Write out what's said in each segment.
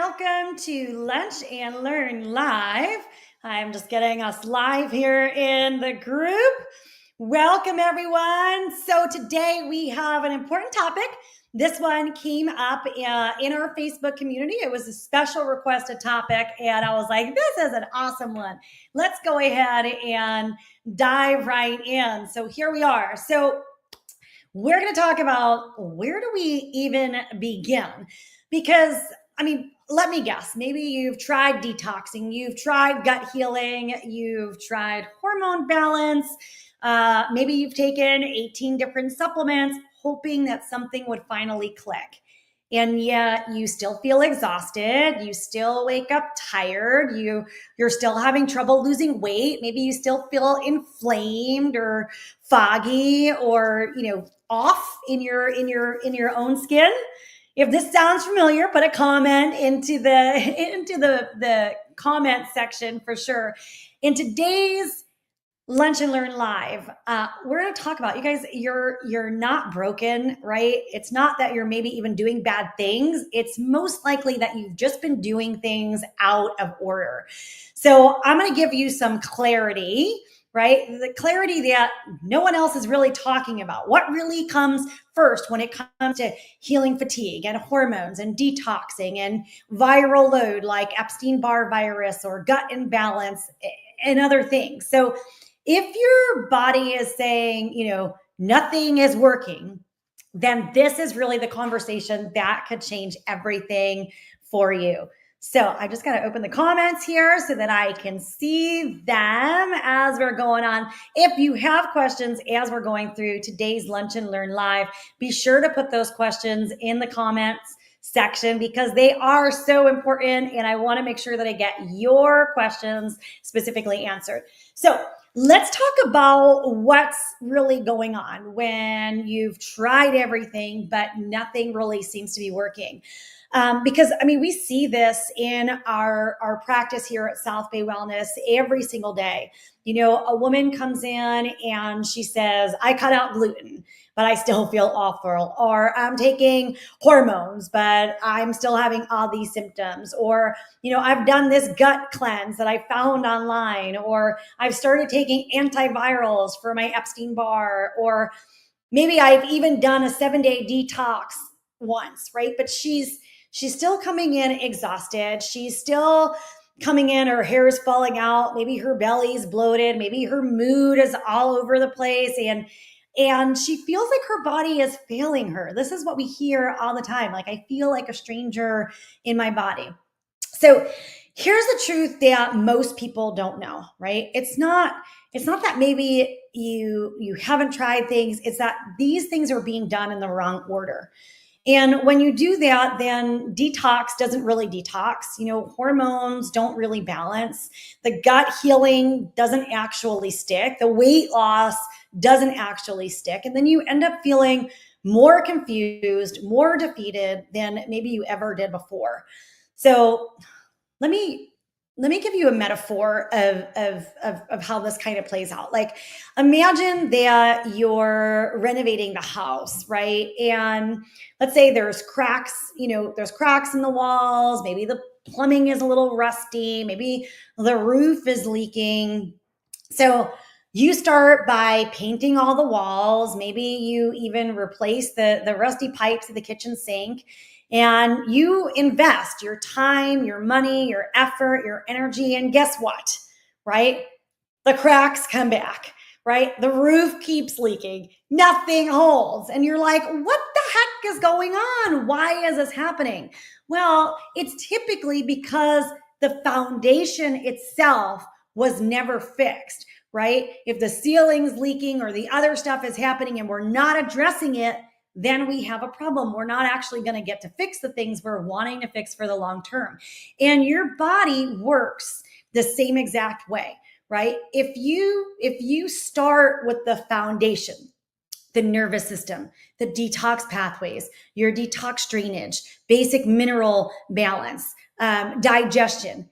welcome to Lunch and Learn Live. I'm just getting us live here in the group. Welcome, everyone. So today we have an important topic. This one came up in our Facebook community. It was a special requested topic, and I was like, this is an awesome one. Let's go ahead and dive right in. So here we are. So we're going to talk about where do we even begin? Because, let me guess, maybe you've tried detoxing, you've tried gut healing, you've tried hormone balance, maybe you've taken 18 different supplements, hoping that something would finally click. And yet you still feel exhausted. You still wake up tired. You're still having trouble losing weight. Maybe you still feel inflamed or foggy or, off in your own skin. If this sounds familiar, put a comment into the comment section for sure. In today's Lunch and Learn Live, we're going to talk about, you guys, you're not broken, right? It's not that you're maybe even doing bad things. It's most likely that you've just been doing things out of order. So I'm going to give you some clarity, right? The clarity that no one else is really talking about. What really comes first when it comes to healing fatigue and hormones and detoxing and viral load like Epstein-Barr virus or gut imbalance and other things. So if your body is saying, nothing is working, then this is really the conversation that could change everything for you. So I just got to open the comments here so that I can see them as we're going on. If you have questions as we're going through today's Lunch and Learn Live, be sure to put those questions in the comments section because they are so important and I want to make sure that I get your questions specifically answered. So let's talk about what's really going on when you've tried everything, but nothing really seems to be working. Because we see this in our practice here at South Bay Wellness every single day. A woman comes in and she says, I cut out gluten, but I still feel awful. Or I'm taking hormones, but I'm still having all these symptoms. Or, I've done this gut cleanse that I found online. Or I've started taking antivirals for my Epstein-Barr. Or maybe I've even done a 7-day detox once, right? But she's still coming in exhausted. She's still coming in, her hair is falling out. Maybe her belly's bloated. Maybe her mood is all over the place. And she feels like her body is failing her. This is what we hear all the time. Like, I feel like a stranger in my body. So here's the truth that most people don't know, right? It's not that maybe you haven't tried things. It's that these things are being done in the wrong order. And when you do that, then detox doesn't really detox. Hormones don't really balance. The gut healing doesn't actually stick. The weight loss doesn't actually stick. And then you end up feeling more confused, more defeated than maybe you ever did before. So let me give you a metaphor of how this kind of plays out. Like, imagine that you're renovating the house, right? And let's say there's cracks, there's cracks in the walls. Maybe the plumbing is a little rusty. Maybe the roof is leaking. So you start by painting all the walls. Maybe you even replace the rusty pipes at the kitchen sink. And you invest your time, your money, your effort, your energy. And guess what, right? The cracks come back, right? The roof keeps leaking. Nothing holds. And you're like, what the heck is going on? Why is this happening? Well, it's typically because the foundation itself was never fixed, right? If the ceiling's leaking or the other stuff is happening and we're not addressing it, then we have a problem. We're not actually going to get to fix the things we're wanting to fix for the long term. And your body works the same exact way, right? If you start with the foundation, the nervous system, the detox pathways, your detox drainage, basic mineral balance, digestion,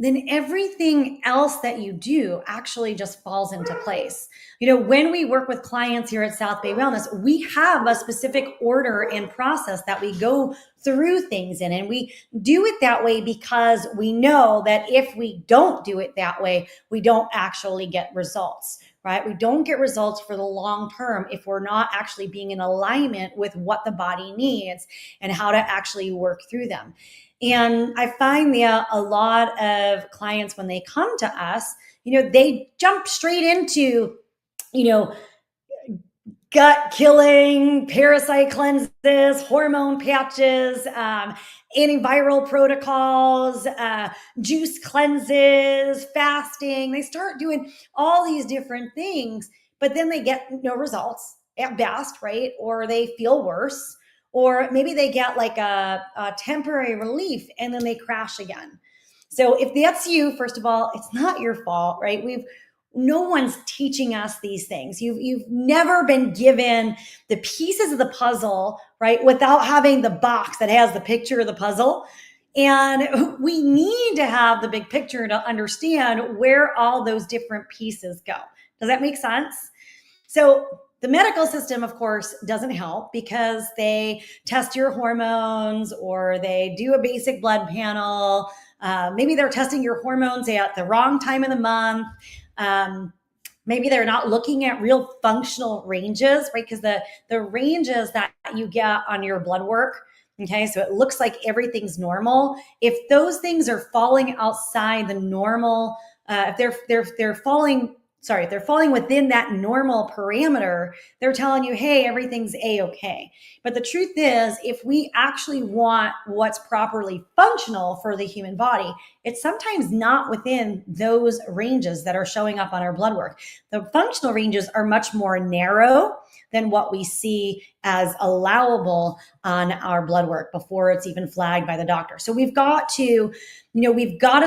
then everything else that you do actually just falls into place. When we work with clients here at South Bay Wellness, we have a specific order and process that we go through things in. And we do it that way because we know that if we don't do it that way, we don't actually get results, right? We don't get results for the long term if we're not actually being in alignment with what the body needs and how to actually work through them. And I find that a lot of clients, when they come to us, they jump straight into, gut killing, parasite cleanses, hormone patches, antiviral protocols, juice cleanses, fasting. They start doing all these different things, but then they get no results at best, right? Or they feel worse. Or maybe they get like a temporary relief and then they crash again. So if that's you, first of all, it's not your fault, right? No one's teaching us these things. You've never been given the pieces of the puzzle, right? Without having the box that has the picture of the puzzle. And we need to have the big picture to understand where all those different pieces go. Does that make sense? So the medical system, of course, doesn't help because they test your hormones or they do a basic blood panel. Maybe they're testing your hormones at the wrong time of the month. Maybe they're not looking at real functional ranges, right? Because the ranges that you get on your blood work, okay, so it looks like everything's normal. If those things are falling outside the normal, if they're falling within that normal parameter, they're telling you, hey, everything's A-okay. But the truth is, if we actually want what's properly functional for the human body, it's sometimes not within those ranges that are showing up on our blood work. The functional ranges are much more narrow than what we see as allowable on our blood work before it's even flagged by the doctor. So we've got to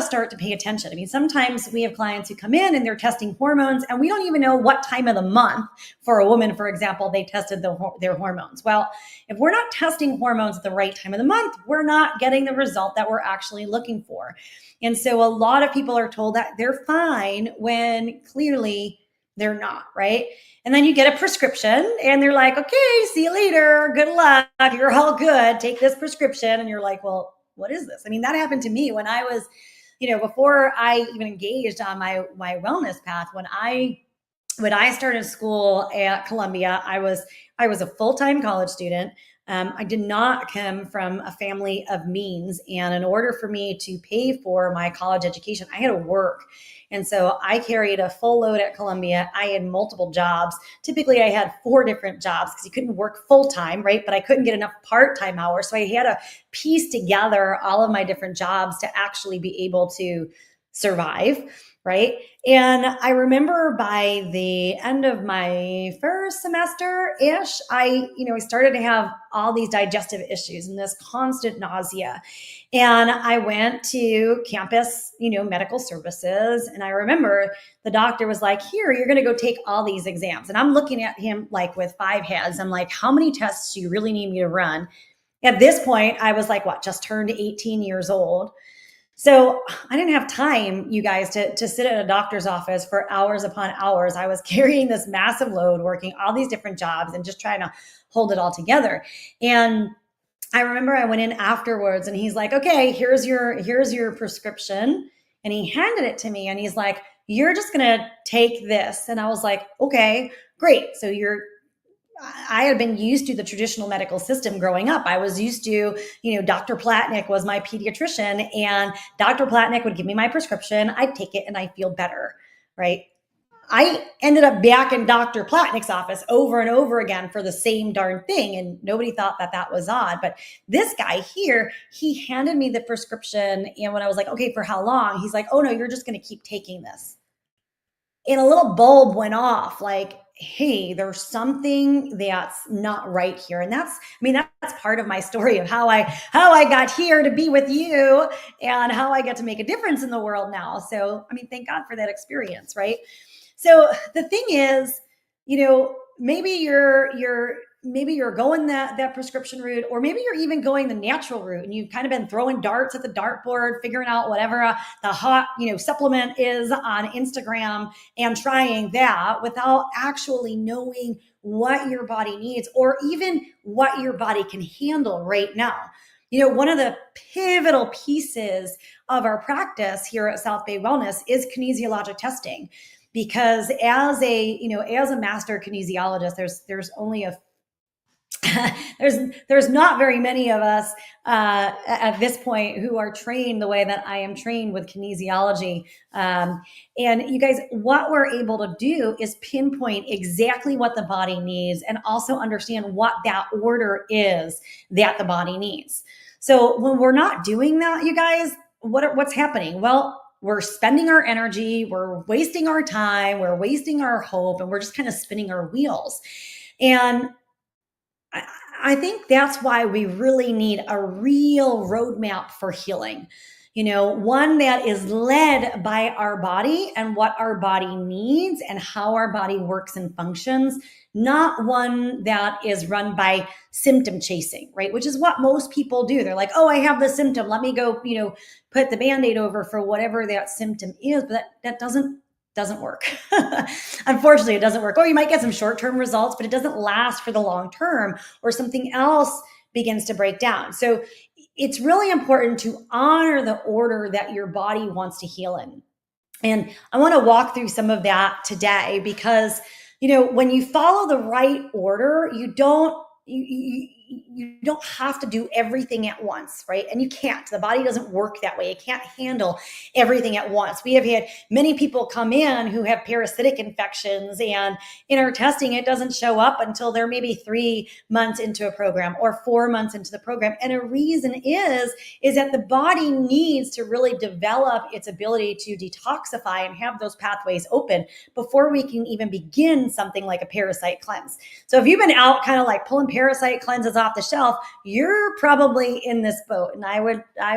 start to pay attention. I mean, sometimes we have clients who come in and they're testing hormones and we don't even know what time of the month for a woman, for example, they tested their hormones. Well, if we're not testing hormones at the right time of the month, we're not getting the result that we're actually looking for. And so a lot of people are told that they're fine when clearly they're not, right? And then you get a prescription and they're like, okay, see you later. Good luck. You're all good. Take this prescription. And you're like, well, what is this? I mean, that happened to me when I was, before I even engaged on my wellness path. When I started school at Columbia, I was a full-time college student. I did not come from a family of means. And in order for me to pay for my college education, I had to work. And so I carried a full load at Columbia. I had multiple jobs. Typically, I had 4 different jobs because you couldn't work full-time, right? But I couldn't get enough part-time hours. So I had to piece together all of my different jobs to actually be able to survive, right? And I remember by the end of my first semester-ish, I started to have all these digestive issues and this constant nausea. And I went to campus, medical services. And I remember the doctor was like, here, you're going to go take all these exams. And I'm looking at him like with 5 heads. I'm like, how many tests do you really need me to run? At this point, I was like, just turned 18 years old. So I didn't have time, you guys, to sit at a doctor's office for hours upon hours. I was carrying this massive load, working all these different jobs and just trying to hold it all together. And I remember I went in afterwards and he's like, okay, here's your prescription. And he handed it to me and he's like, you're just going to take this. And I was like, okay, great. So I had been used to the traditional medical system growing up. I was used to, Dr. Platnick was my pediatrician and Dr. Platnick would give me my prescription. I'd take it and I feel better, right? I ended up back in Dr. Platnick's office over and over again for the same darn thing. And nobody thought that was odd. But this guy here, he handed me the prescription. And when I was like, okay, for how long? He's like, oh no, you're just going to keep taking this. And a little bulb went off like, hey, there's something that's not right here. And that's part of my story of how I got here to be with you and how I get to make a difference in the world now. So, thank God for that experience, right? So the thing is, maybe you're maybe you're going that prescription route, or maybe you're even going the natural route and you've kind of been throwing darts at the dartboard, figuring out whatever the hot, supplement is on Instagram and trying that without actually knowing what your body needs or even what your body can handle right now. One of the pivotal pieces of our practice here at South Bay Wellness is kinesiologic testing, because as a master kinesiologist, there's only there's not very many of us at this point who are trained the way that I am trained with kinesiology. And you guys, what we're able to do is pinpoint exactly what the body needs and also understand what that order is that the body needs. So when we're not doing that, you guys, what's happening? Well, we're spending our energy, we're wasting our time, we're wasting our hope, and we're just kind of spinning our wheels. And I think that's why we really need a real roadmap for healing. One that is led by our body and what our body needs and how our body works and functions, not one that is run by symptom chasing, right? Which is what most people do. They're like, oh, I have this symptom. Let me go, put the Band-Aid over for whatever that symptom is. But that doesn't work. Unfortunately, it doesn't work. Or you might get some short-term results, but it doesn't last for the long term, or something else begins to break down. So it's really important to honor the order that your body wants to heal in. And I want to walk through some of that today, because, when you follow the right order, you don't have to do everything at once, right? And you can't. The body doesn't work that way. It can't handle everything at once. We have had many people come in who have parasitic infections, and in our testing, it doesn't show up until they're maybe 3 months into a program or 4 months into the program. And a reason is that the body needs to really develop its ability to detoxify and have those pathways open before we can even begin something like a parasite cleanse. So if you've been out kind of like pulling parasite cleanses off the shelf, you're probably in this boat. And I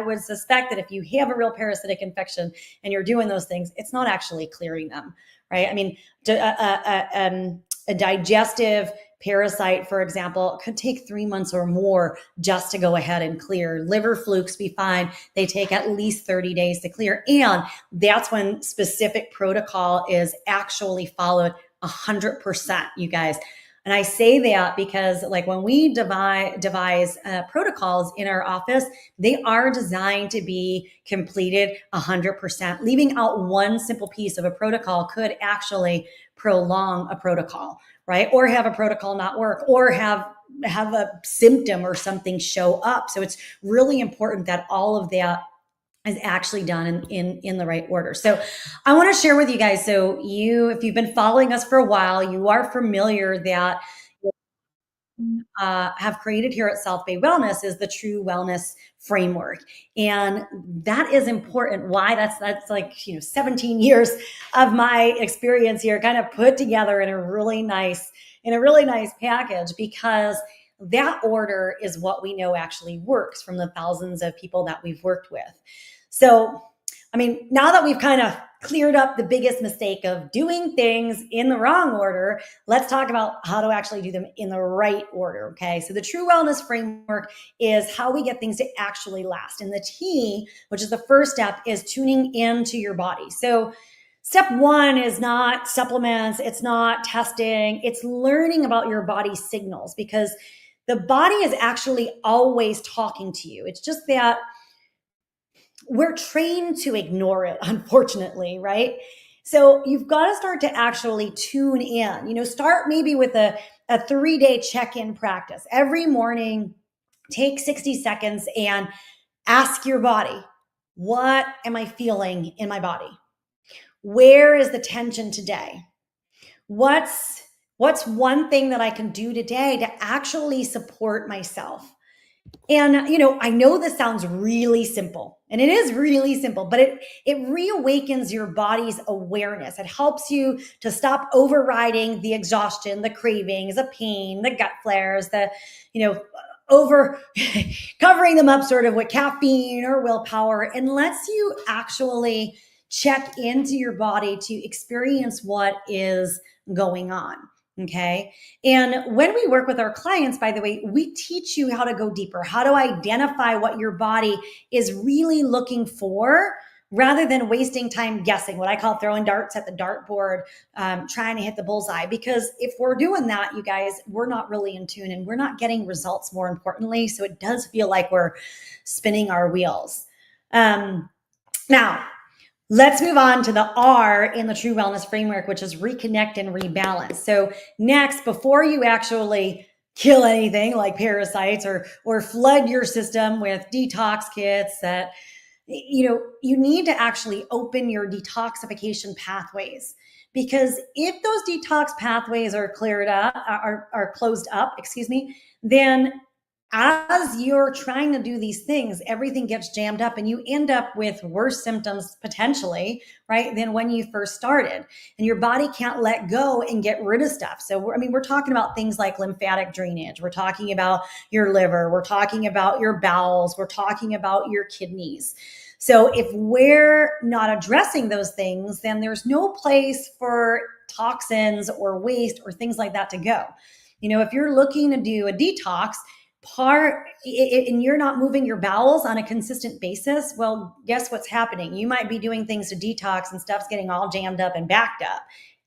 would suspect that if you have a real parasitic infection and you're doing those things, it's not actually clearing them, right? I mean, a digestive parasite, for example, could take 3 months or more just to go ahead and clear. Liver flukes, we find they take at least 30 days to clear. And that's when specific protocol is actually followed 100%, you guys. And I say that because when we devise protocols in our office, they are designed to be completed 100%. Leaving out one simple piece of a protocol could actually prolong a protocol, right? Or have a protocol not work, or have a symptom or something show up. So it's really important that all of that is actually done in the right order. So I want to share with you guys, so if you've been following us for a while, you are familiar that have created here at South Bay Wellness is the True Wellness Framework. And that is important. Why? That's 17 years of my experience here kind of put together in a really nice package, because that order is what we know actually works from the thousands of people that we've worked with. So, now that we've kind of cleared up the biggest mistake of doing things in the wrong order, let's talk about how to actually do them in the right order, okay? So the True Wellness Framework is how we get things to actually last. And the T, which is the first step, is tuning into your body. So step one is not supplements, it's not testing, it's learning about your body's signals, because the body is actually always talking to you. It's just that we're trained to ignore it, unfortunately, right? So you've got to start to actually tune in. Start maybe with a 3-day check-in practice. Every morning, take 60 seconds and ask your body, what am I feeling in my body? Where is the tension today? What's one thing that I can do today to actually support myself? And, I know this sounds really simple, and it is really simple, but it reawakens your body's awareness. It helps you to stop overriding the exhaustion, the cravings, the pain, the gut flares, over covering them up sort of with caffeine or willpower, and lets you actually check into your body to experience what is going on. Okay. And when we work with our clients, by the way, we teach you how to go deeper, how to identify what your body is really looking for rather than wasting time guessing, what I call throwing darts at the dartboard, trying to hit the bullseye. Because if we're doing that, you guys, we're not really in tune and we're not getting results, more importantly. So it does feel like we're spinning our wheels. Now, let's move on to the R in the True Wellness Framework, which is reconnect and rebalance. So next, before you actually kill anything like parasites or flood your system with detox kits that, you need to actually open your detoxification pathways. Because if those detox pathways are cleared up, are closed up, then as you're trying to do these things, everything gets jammed up and you end up with worse symptoms potentially, right, than when you first started. And your body can't let go and get rid of stuff. So, we're talking about things like lymphatic drainage. We're talking about your liver. We're talking about your bowels. We're talking about your kidneys. So if we're not addressing those things, then there's no place for toxins or waste or things like that to go. If you're looking to do a detox, and you're not moving your bowels on a consistent basis, well, guess what's happening? You might be doing things to detox and stuff's getting all jammed up and backed up.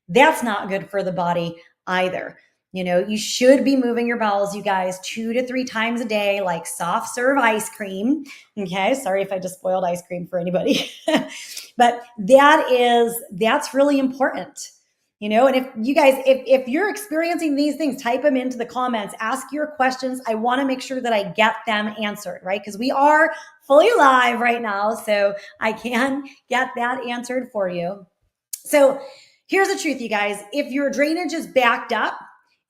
That's not good for the body either. You should be moving your bowels, you guys, 2 to 3 times a day, like soft serve ice cream. Okay. Sorry if I just spoiled ice cream for anybody, but that's really important. And if you guys, if you're experiencing these things, type them into the comments, ask your questions. I want to make sure that I get them answered, right? Because we are fully live right now. So I can get that answered for you. So here's the truth, you guys. If your drainage is backed up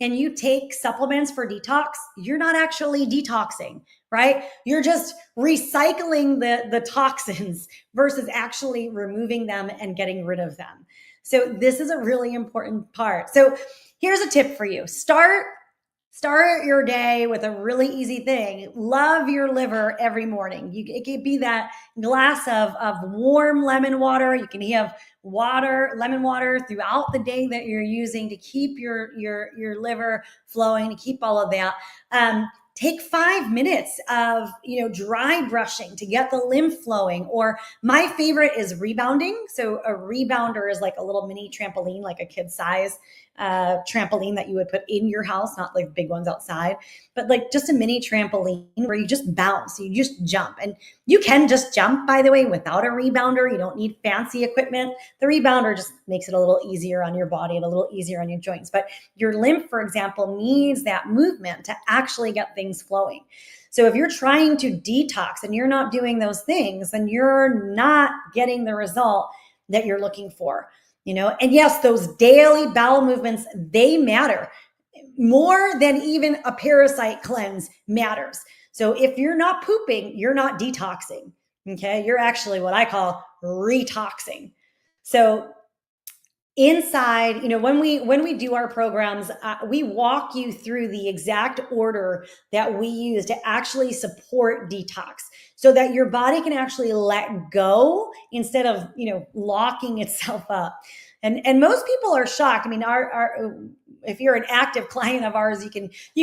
and you take supplements for detox, you're not actually detoxing, right? You're just recycling the toxins versus actually removing them and getting rid of them. So this is a really important part. So here's a tip for you. Start your day with a really easy thing. Love your liver every morning. It could be that glass of warm lemon water. You can have lemon water throughout the day that you're using to keep your liver flowing, to keep all of that. Take 5 minutes of, dry brushing to get the lymph flowing. Or my favorite is rebounding. So a rebounder is like a little mini trampoline, like a kid size trampoline that you would put in your house, not like big ones outside, but like just a mini trampoline where you just bounce, you just jump. And you can just jump, by the way, without a rebounder. You don't need fancy equipment. The rebounder just makes it a little easier on your body and a little easier on your joints. But your lymph, for example, needs that movement to actually get things flowing. So if you're trying to detox and you're not doing those things, then you're not getting the result that you're looking for. And yes, those daily bowel movements, they matter more than even a parasite cleanse matters. So if you're not pooping, you're not detoxing. Okay. You're actually what I call retoxing. So inside, when we do our programs, we walk you through the exact order that we use to actually support detox so that your body can actually let go instead of, locking itself up. And most people are shocked. If you're an active client of ours, you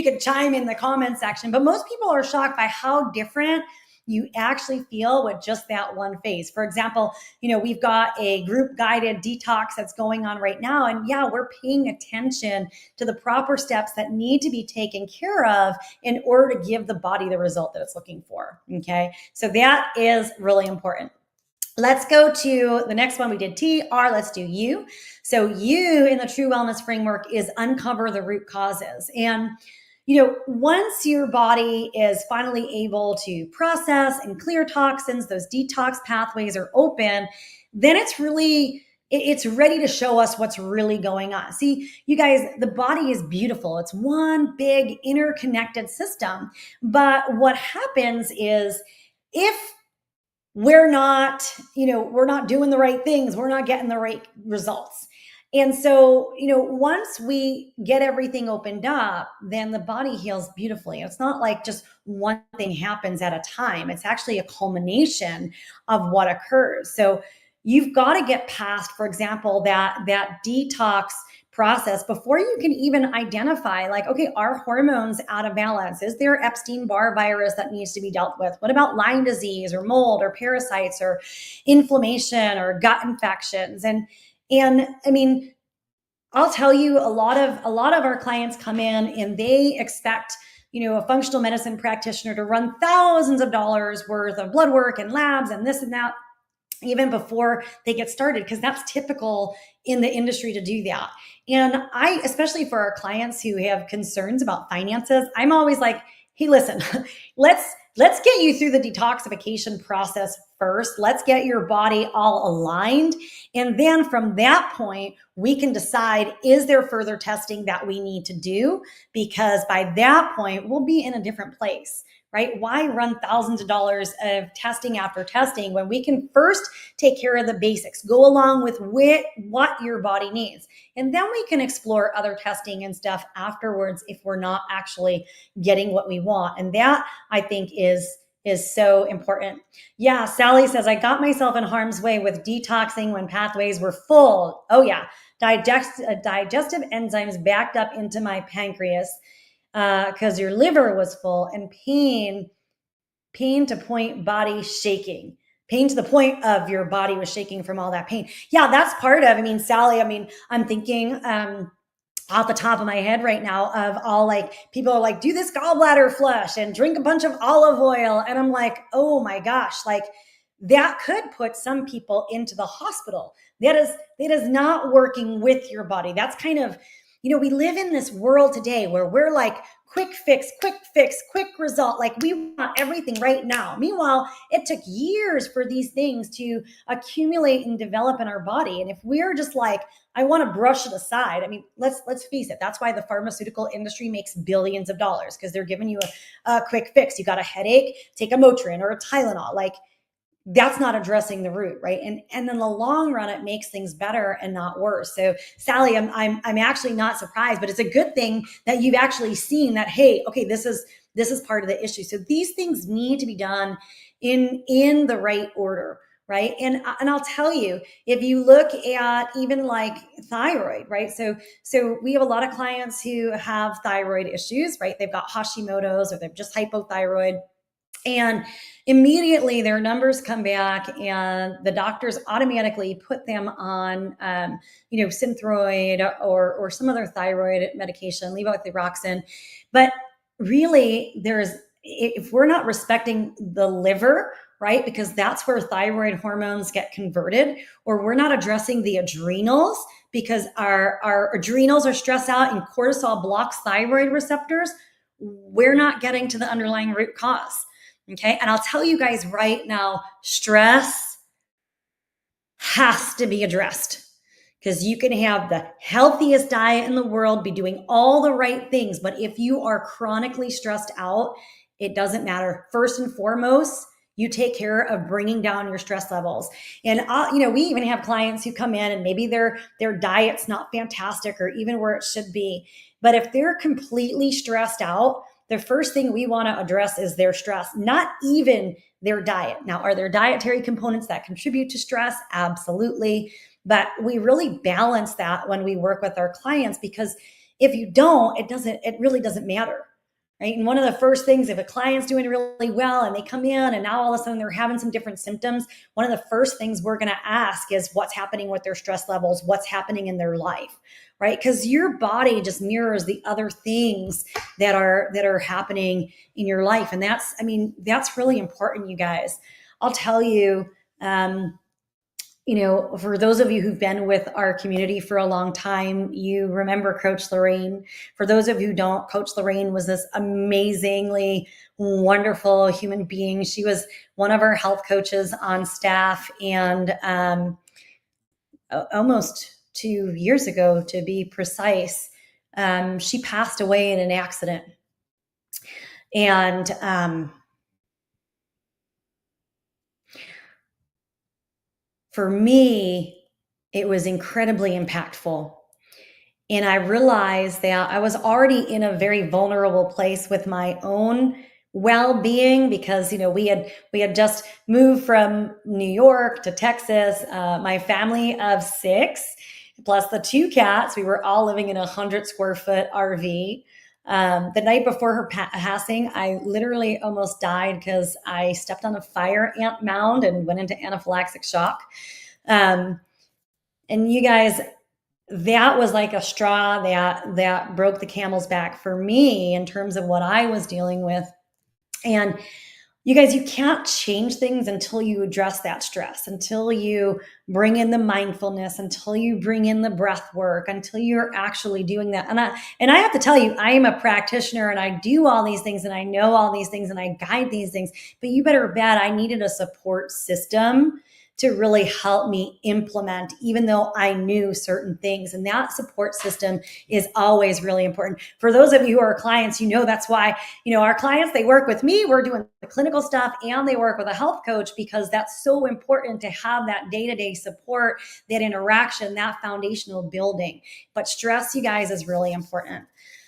can chime in the comment section, but most people are shocked by how different you actually feel with just that one phase. For example, we've got a group guided detox that's going on right now. And yeah, we're paying attention to the proper steps that need to be taken care of in order to give the body the result that it's looking for. Okay. So that is really important. Let's go to the next one. We did T, R, let's do U. So U in the True Wellness Framework is uncover the root causes. And once your body is finally able to process and clear toxins, those detox pathways are open, then it's ready to show us what's really going on. See, you guys, the body is beautiful. It's one big interconnected system. But what happens is if we're not doing the right things, we're not getting the right results. And so, once we get everything opened up, then the body heals beautifully. It's not like just one thing happens at a time. It's actually a culmination of what occurs. So you've got to get past, for example, that detox process before you can even identify, like, okay, are hormones out of balance? Is there Epstein-Barr virus that needs to be dealt with? What about Lyme disease or mold or parasites or inflammation or gut infections? And I mean, I'll tell you, a lot of our clients come in and they expect, a functional medicine practitioner to run thousands of dollars worth of blood work and labs and this and that even before they get started, because that's typical in the industry to do that. And I, especially for our clients who have concerns about finances, I'm always like, hey, listen, let's get you through the detoxification process first. Let's get your body all aligned. And then from that point, we can decide, is there further testing that we need to do? Because by that point, we'll be in a different place, right? Why run thousands of dollars of testing after testing when we can first take care of the basics, go along with what your body needs. And then we can explore other testing and stuff afterwards if we're not actually getting what we want. And that, I think, is so important. Yeah, Sally says, I got myself in harm's way with detoxing when pathways were full. Oh yeah, digestive enzymes backed up into my pancreas because your liver was full, and pain to point body shaking. Pain to the point of your body was shaking from all that pain. Yeah, that's part of, Sally, I'm thinking off the top of my head right now of all, like, people are like, do this gallbladder flush and drink a bunch of olive oil. And I'm like, oh my gosh, like that could put some people into the hospital. That is not working with your body. That's kind of, we live in this world today where we're like, quick fix, quick result. Like we want everything right now. Meanwhile, it took years for these things to accumulate and develop in our body. And if we're just like, I want to brush it aside. Let's face it. That's why the pharmaceutical industry makes billions of dollars, because they're giving you a quick fix. You got a headache, take a Motrin or a Tylenol. Like, that's not addressing the root, right? And in the long run, it makes things better and not worse. So, Sally, I'm actually not surprised, but it's a good thing that you've actually seen that. Hey, okay, this is part of the issue. So these things need to be done in the right order, right? And I'll tell you, if you look at even like thyroid, right? So we have a lot of clients who have thyroid issues, right? They've got Hashimoto's or they're just hypothyroid. And immediately their numbers come back and the doctors automatically put them on, Synthroid or some other thyroid medication, levothyroxine. But really, if we're not respecting the liver, right, because that's where thyroid hormones get converted, or we're not addressing the adrenals because our adrenals are stressed out and cortisol blocks thyroid receptors, we're not getting to the underlying root cause. Okay. And I'll tell you guys right now, stress has to be addressed, because you can have the healthiest diet in the world, be doing all the right things. But if you are chronically stressed out, it doesn't matter. First and foremost, you take care of bringing down your stress levels. And, we even have clients who come in and maybe their diet's not fantastic or even where it should be. But if they're completely stressed out, the first thing we want to address is their stress, not even their diet. Now, are there dietary components that contribute to stress? Absolutely. But we really balance that when we work with our clients, because if you don't, it really doesn't matter. Right. And one of the first things, if a client's doing really well and they come in and now all of a sudden they're having some different symptoms, one of the first things we're going to ask is what's happening with their stress levels, what's happening in their life, right? Because your body just mirrors the other things that are happening in your life. And that's really important, you guys. I'll tell you, for those of you who've been with our community for a long time, you remember Coach Lorraine. For those of you who don't, Coach Lorraine was this amazingly wonderful human being. She was one of our health coaches on staff, and almost 2 years ago, to be precise, she passed away in an accident. And for me, it was incredibly impactful. And I realized that I was already in a very vulnerable place with my own well-being, because we had just moved from New York to Texas. My family of 6, plus the 2 cats. We were all living in a 100 square foot RV. The night before her passing, I literally almost died because I stepped on a fire ant mound and went into anaphylactic shock. And you guys, that was like a straw that broke the camel's back for me in terms of what I was dealing with. And you guys, you can't change things until you address that stress, until you bring in the mindfulness, until you bring in the breath work, until you're actually doing that. And I have to tell you, I am a practitioner and I do all these things and I know all these things and I guide these things, but you better bet I needed a support system to really help me implement, even though I knew certain things. And that support system is always really important. For those of you who are clients, you know that's why, our clients, they work with me, we're doing the clinical stuff, and they work with a health coach, because that's so important to have that day-to-day support, that interaction, that foundational building. But stress, you guys, is really important.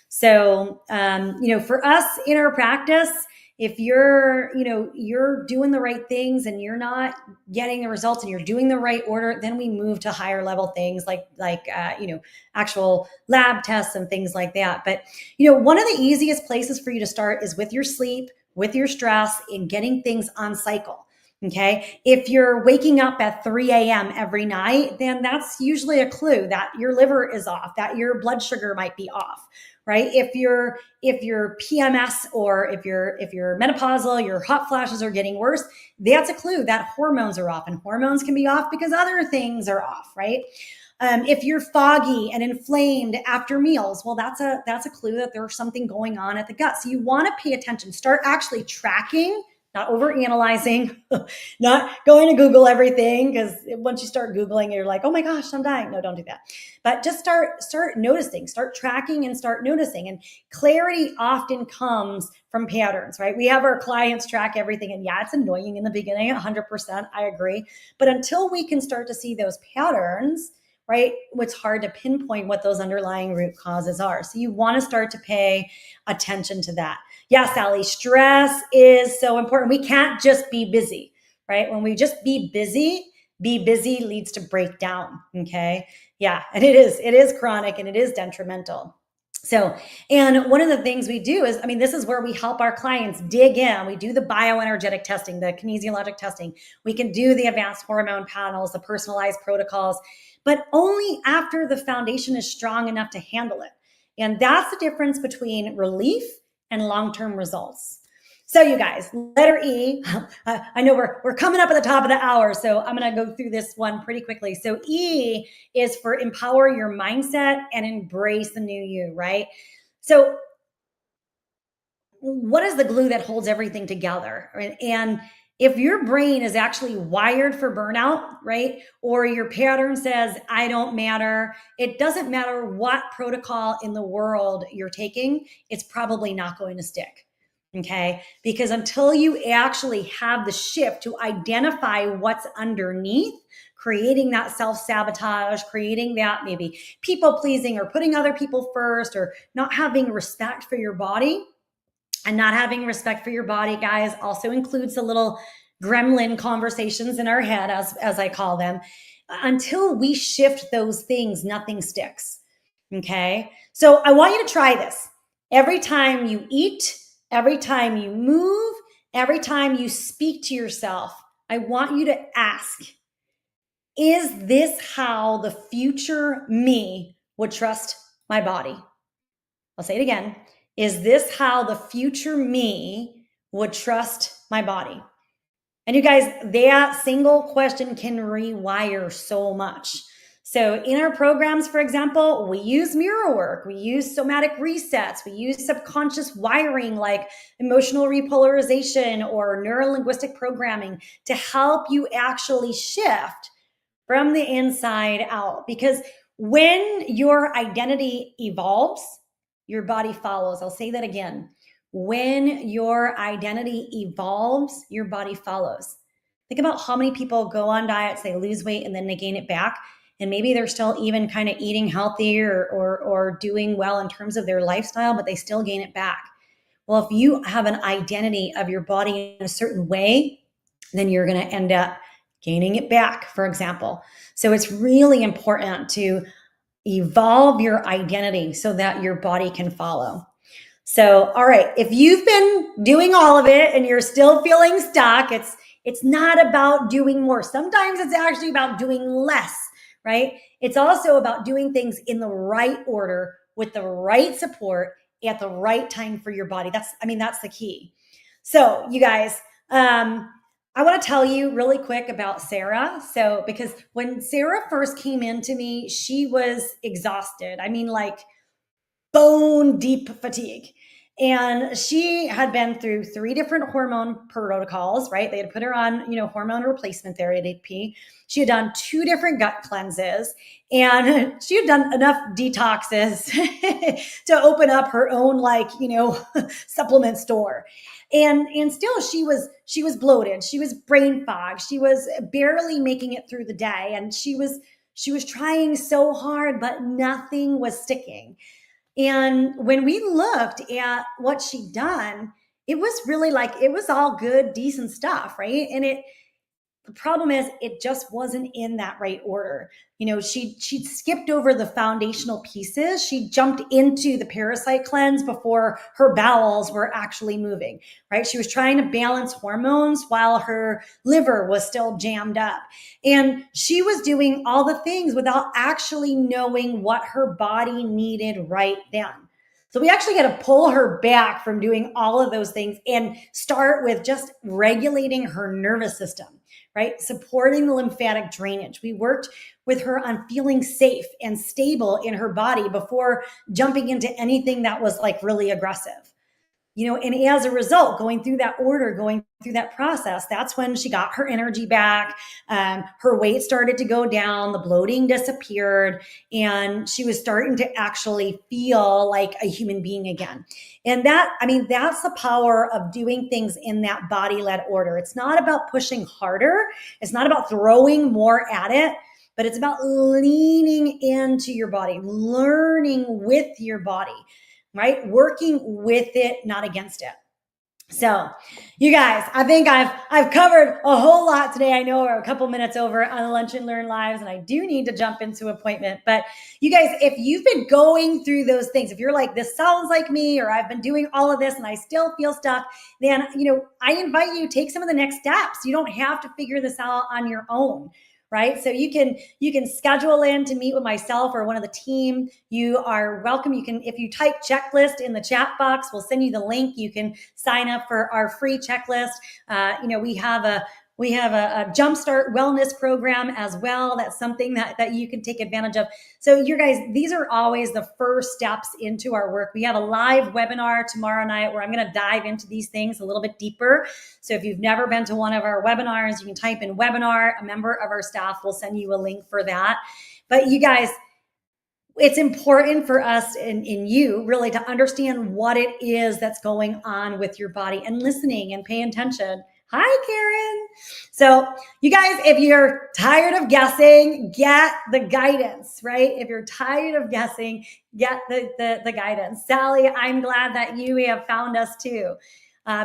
So, for us in our practice, if you're doing the right things and you're not getting the results and you're doing the right order, then we move to higher level things like actual lab tests and things like that. But one of the easiest places for you to start is with your sleep, with your stress, and getting things on cycle. Okay. If you're waking up at 3 a.m. every night, then that's usually a clue that your liver is off, that your blood sugar might be off, right? If you're PMS, or if you're menopausal, your hot flashes are getting worse, that's a clue that hormones are off, and hormones can be off because other things are off, right? If you're foggy and inflamed after meals, well, that's a clue that there's something going on at the gut. So you want to pay attention, start actually tracking, not overanalyzing, not going to Google everything, because once you start Googling, you're like, oh my gosh, I'm dying. No, don't do that. But just start noticing, start tracking and start noticing. And clarity often comes from patterns, right? We have our clients track everything. And yeah, it's annoying in the beginning, 100%, I agree. But until we can start to see those patterns, right, it's hard to pinpoint what those underlying root causes are. So you want to start to pay attention to that. Yeah, Sally, stress is so important. We can't just be busy, right? When we just be busy leads to breakdown, okay? Yeah, and it is chronic and it is detrimental. So, and one of the things we do is, this is where we help our clients dig in. We do the bioenergetic testing, the kinesiologic testing. We can do the advanced hormone panels, the personalized protocols, but only after the foundation is strong enough to handle it. And that's the difference between relief and long-term results. So you guys, letter E, I know we're coming up at the top of the hour, so I'm going to go through this one pretty quickly. So E is for empower your mindset and embrace the new you, right? So what is the glue that holds everything together? And if your brain is actually wired for burnout, right? Or your pattern says, I don't matter, it doesn't matter what protocol in the world you're taking, it's probably not going to stick. Okay. Because until you actually have the shift to identify what's underneath, creating that self-sabotage, creating that maybe people pleasing or putting other people first, or not having respect for your body. And not having respect for your body, guys, also includes the little gremlin conversations in our head, as I call them. Until we shift those things, nothing sticks. Okay. So I want you to try this. Every time you eat, every time you move, every time you speak to yourself, I want you to ask, is this how the future me would trust my body? I'll say it again. Is this how the future me would trust my body? And you guys, that single question can rewire so much. So in our programs, for example, we use mirror work, we use somatic resets, we use subconscious wiring like emotional repolarization or neurolinguistic programming to help you actually shift from the inside out. Because when your identity evolves, your body follows. I'll say that again. When your identity evolves, your body follows. Think about how many people go on diets, they lose weight, and then they gain it back. And maybe they're still even kind of eating healthy or doing well in terms of their lifestyle, but they still gain it back. Well, if you have an identity of your body in a certain way, then you're going to end up gaining it back, for example. So it's really important to evolve your identity so that your body can follow. So, all right, if you've been doing all of it and you're still feeling stuck, it's not about doing more. Sometimes it's actually about doing less, right? It's also about doing things in the right order with the right support at the right time for your body. That's the key. So, you guys, I want to tell you really quick about Sarah. So, because when Sarah first came into me, she was exhausted. Like bone deep fatigue. And she had been through 3 different hormone protocols, right? They had put her on, hormone replacement therapy. She had done 2 different gut cleanses, and she had done enough detoxes to open up her own, supplement store. And still she was bloated. She was brain fogged. She was barely making it through the day. And she was trying so hard, but nothing was sticking. And when we looked at what she'd done, it was really it was all good, decent stuff, right? And the problem is it just wasn't in that right order. She'd skipped over the foundational pieces. She jumped into the parasite cleanse before her bowels were actually moving, right? She was trying to balance hormones while her liver was still jammed up. And she was doing all the things without actually knowing what her body needed right then. So we actually got to pull her back from doing all of those things and start with just regulating her nervous system, right? Supporting the lymphatic drainage. We worked with her on feeling safe and stable in her body before jumping into anything that was really aggressive. And as a result, going through that order, going through that process, that's when she got her energy back. Her weight started to go down, the bloating disappeared, and she was starting to actually feel like a human being again. And that's the power of doing things in that body-led order. It's not about pushing harder. It's not about throwing more at it, but it's about leaning into your body, learning with your body, right? Working with it, not against it. So, you guys, I think I've covered a whole lot today. I know we're a couple minutes over on Lunch and Learn Lives, and I do need to jump into appointment. But you guys, if you've been going through those things, if you're like, this sounds like me, or I've been doing all of this and I still feel stuck, then I invite you to take some of the next steps. You don't have to figure this out on your own. Right? So you can schedule in to meet with myself or one of the team. You are welcome. You can, if you type checklist in the chat box, we'll send you the link. You can sign up for our free checklist. We have a Jumpstart wellness program as well. That's something that you can take advantage of. So you guys, these are always the first steps into our work. We have a live webinar tomorrow night where I'm going to dive into these things a little bit deeper. So if you've never been to one of our webinars, you can type in webinar. A member of our staff will send you a link for that. But you guys, it's important for us and you really to understand what it is that's going on with your body and listening and paying attention. Hi, Karen. So you guys, if you're tired of guessing, get the guidance, right? If you're tired of guessing, get the guidance. Sally, I'm glad that you have found us too.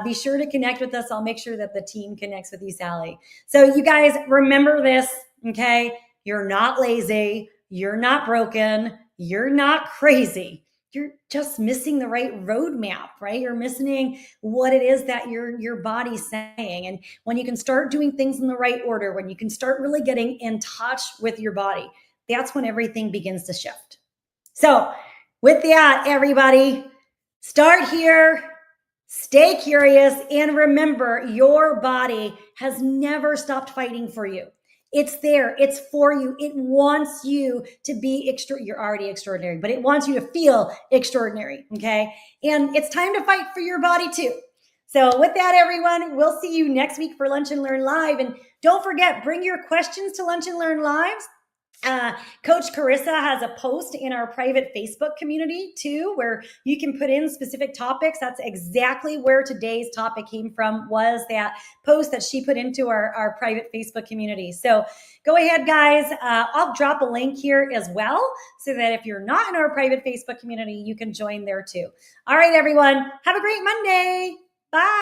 Be sure to connect with us. I'll make sure that the team connects with you, Sally. So you guys, remember this, okay? You're not lazy. You're not broken. You're not crazy. You're just missing the right roadmap, right? You're missing what it is that your body's saying. And when you can start doing things in the right order, when you can start really getting in touch with your body, that's when everything begins to shift. So with that, everybody, start here, stay curious, and remember, your body has never stopped fighting for you. It's there. It's for you. It wants you to be you're already extraordinary, but it wants you to feel extraordinary. Okay. And it's time to fight for your body too. So with that, everyone, we'll see you next week for Lunch and Learn Live. And don't forget, bring your questions to Lunch and Learn Lives. Coach Carissa has a post in our private Facebook community too, where you can put in specific topics. That's exactly where today's topic came from, was that post that she put into our private Facebook community. So go ahead, guys. I'll drop a link here as well, so that if you're not in our private Facebook community, you can join there too. All right, everyone. Have a great Monday. Bye.